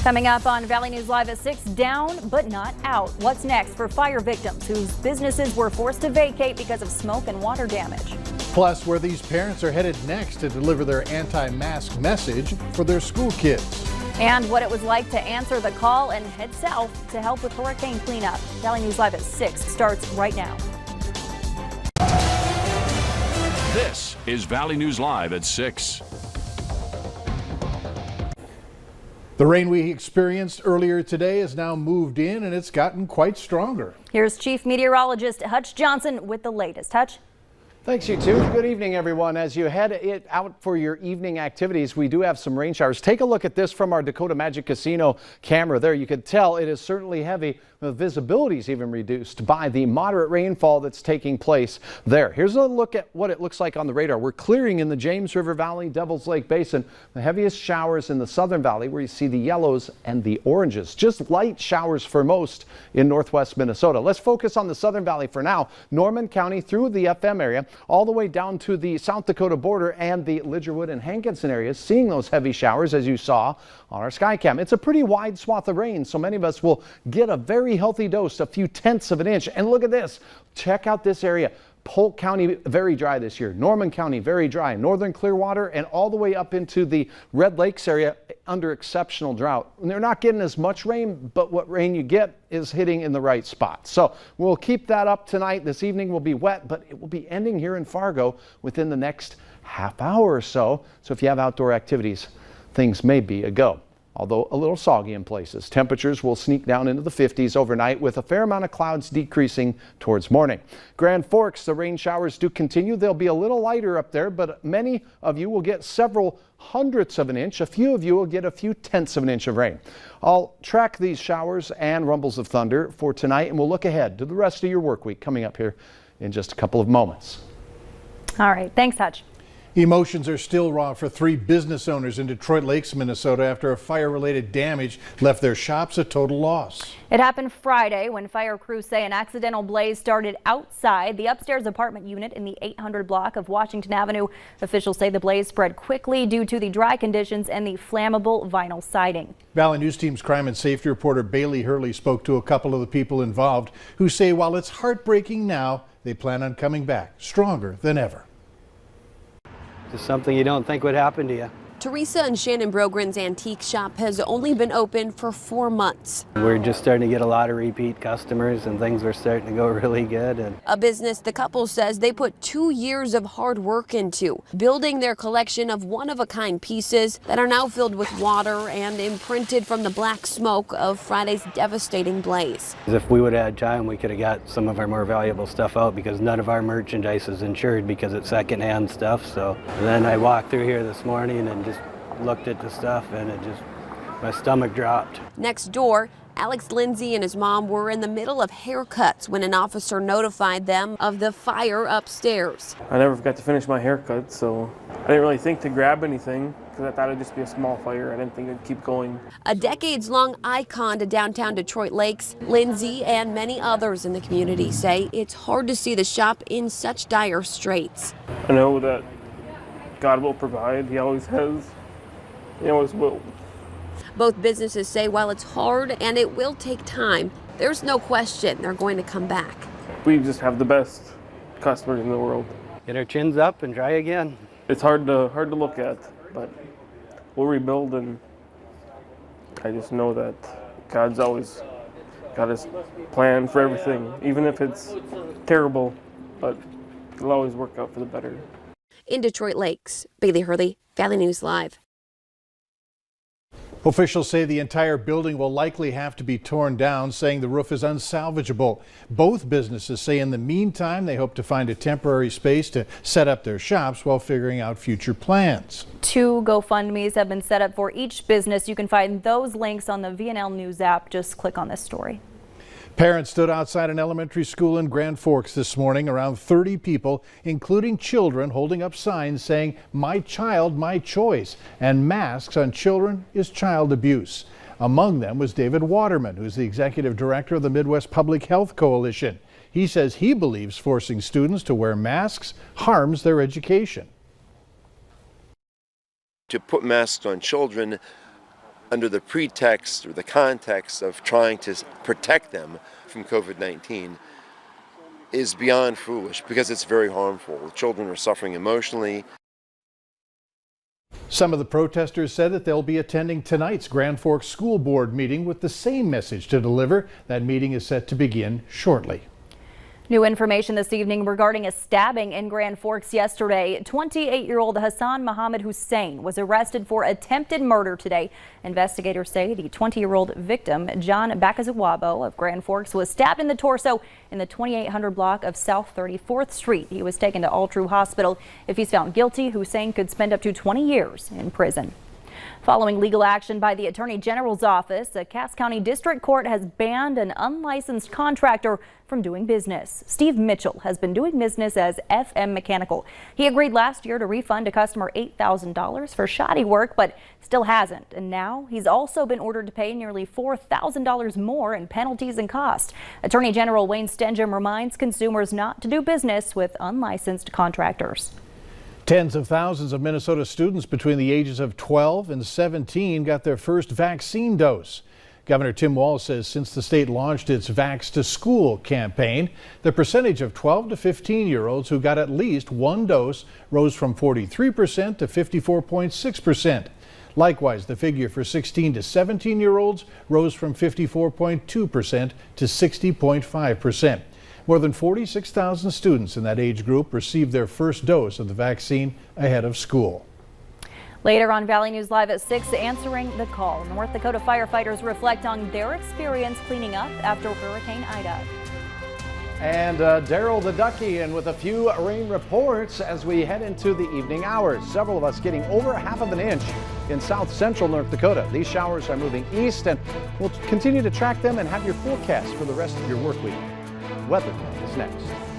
Coming up on Valley News Live at 6, down but not out. What's next for fire victims whose businesses were forced to vacate because of smoke and water damage? Plus, where these parents are headed next to deliver their anti-mask message for their school kids. And what it was like to answer the call and head south to help with hurricane cleanup. Valley News Live at 6 starts right now. This is Valley News Live at 6. The rain we experienced earlier today has now moved in and it's gotten quite stronger. Here's Chief Meteorologist Hutch Johnson with the latest. Hutch? Thanks, you too. Good evening, everyone. As you head out for your evening activities, we do have some rain showers. Take a look at this from our Dakota Magic Casino camera there. You can tell it is certainly heavy. The visibility is even reduced by the moderate rainfall that's taking place there. Here's a look at what it looks like on the radar. We're clearing in the James River Valley, Devil's Lake Basin. The heaviest showers in the Southern Valley where you see the yellows and the oranges. Just light showers for most in northwest Minnesota. Let's focus on the Southern Valley for now. Norman County through the FM area, all the way down to the South Dakota border and the Lidgerwood and Hankinson areas, seeing those heavy showers as you saw on our Skycam. It's a pretty wide swath of rain, so many of us will get a very healthy dose, a few tenths of an inch. And look at this. Check out this area. Polk County, very dry this year. Norman County, very dry. Northern Clearwater and all the way up into the Red Lakes area under exceptional drought. And they're not getting as much rain, but what rain you get is hitting in the right spot. So we'll keep that up tonight. This evening will be wet, but it will be ending here in Fargo within the next half hour or so. So if you have outdoor activities, things may be a go. Although a little soggy in places. Temperatures will sneak down into the 50s overnight with a fair amount of clouds decreasing towards morning. Grand Forks, the rain showers do continue. They'll be a little lighter up there, but many of you will get several hundredths of an inch. A few of you will get a few tenths of an inch of rain. I'll track these showers and rumbles of thunder for tonight, and we'll look ahead to the rest of your work week coming up here in just a couple of moments. All right. Thanks, Hutch. Emotions are still raw for 3 business owners in Detroit Lakes, Minnesota, after a fire-related damage left their shops a total loss. It happened Friday when fire crews say an accidental blaze started outside the upstairs apartment unit in the 800 block of Washington Avenue. Officials say the blaze spread quickly due to the dry conditions and the flammable vinyl siding. Valley News Team's crime and safety reporter Bailey Hurley spoke to a couple of the people involved who say while it's heartbreaking now, they plan on coming back stronger than ever. Just something you don't think would happen to you. Teresa and Shannon Brogren's antique shop has only been open for 4 months. We're just starting to get a lot of repeat customers and things are starting to go really good. A business the couple says they put 2 years of hard work into, building their collection of one-of-a-kind pieces that are now filled with water and imprinted from the black smoke of Friday's devastating blaze. If we would have had time, we could have got some of our more valuable stuff out because none of our merchandise is insured because it's secondhand stuff. So then I walked through here this morning and just looked at the stuff and my stomach dropped. Next door, Alex Lindsay and his mom were in the middle of haircuts when an officer notified them of the fire upstairs. I never got to finish my haircut, so I didn't really think to grab anything because I thought it'd just be a small fire. I didn't think it'd keep going. A decades-long icon to downtown Detroit Lakes, Lindsay and many others in the community say it's hard to see the shop in such dire straits. I know that God will provide. He always has. He always will. Both businesses say while it's hard and it will take time, there's no question they're going to come back. We just have the best customers in the world. Get our chins up and try again. It's hard to look at, but we'll rebuild, and I just know that God's always got his plan for everything, even if it's terrible, but it'll always work out for the better. In Detroit Lakes, Bailey Hurley, Valley News Live. Officials say the entire building will likely have to be torn down, saying the roof is unsalvageable. Both businesses say in the meantime they hope to find a temporary space to set up their shops while figuring out future plans. 2 GoFundMes have been set up for each business. You can find those links on the VNL News app. Just click on this story. Parents stood outside an elementary school in Grand Forks this morning, around 30 people, including children, holding up signs saying, "My child, my choice," and masks on children is child abuse. Among them was David Waterman, who's the executive director of the Midwest Public Health Coalition. He says he believes forcing students to wear masks harms their education. To put masks on children under the pretext or the context of trying to protect them from COVID-19 is beyond foolish, because it's very harmful. Children are suffering emotionally. Some of the protesters said that they'll be attending tonight's Grand Forks School Board meeting with the same message to deliver. That meeting is set to begin shortly. New information this evening regarding a stabbing in Grand Forks yesterday. 28-year-old Hassan Mohammed Hussein was arrested for attempted murder today. Investigators say the 20-year-old victim, John Bakazuwabo of Grand Forks, was stabbed in the torso in the 2800 block of South 34th Street. He was taken to All True Hospital. If he's found guilty, Hussein could spend up to 20 years in prison. Following legal action by the Attorney General's office, a Cass County District Court has banned an unlicensed contractor from doing business. Steve Mitchell has been doing business as FM Mechanical. He agreed last year to refund a customer $8,000 for shoddy work, but still hasn't. And now he's also been ordered to pay nearly $4,000 more in penalties and costs. Attorney General Wayne Stenjum reminds consumers not to do business with unlicensed contractors. Tens of thousands of Minnesota students between the ages of 12 and 17 got their first vaccine dose. Governor Tim Walz says since the state launched its Vax to School campaign, the percentage of 12 to 15-year-olds who got at least one dose rose from 43% to 54.6%. Likewise, the figure for 16 to 17-year-olds rose from 54.2% to 60.5%. More than 46,000 students in that age group received their first dose of the vaccine ahead of school. Later on Valley News Live at 6, answering the call. North Dakota firefighters reflect on their experience cleaning up after Hurricane Ida. And Daryl the Ducky in with a few rain reports as we head into the evening hours. Several of us getting over half of an inch in south central North Dakota. These showers are moving east, and we'll continue to track them and have your forecast for the rest of your work week. Weather is next.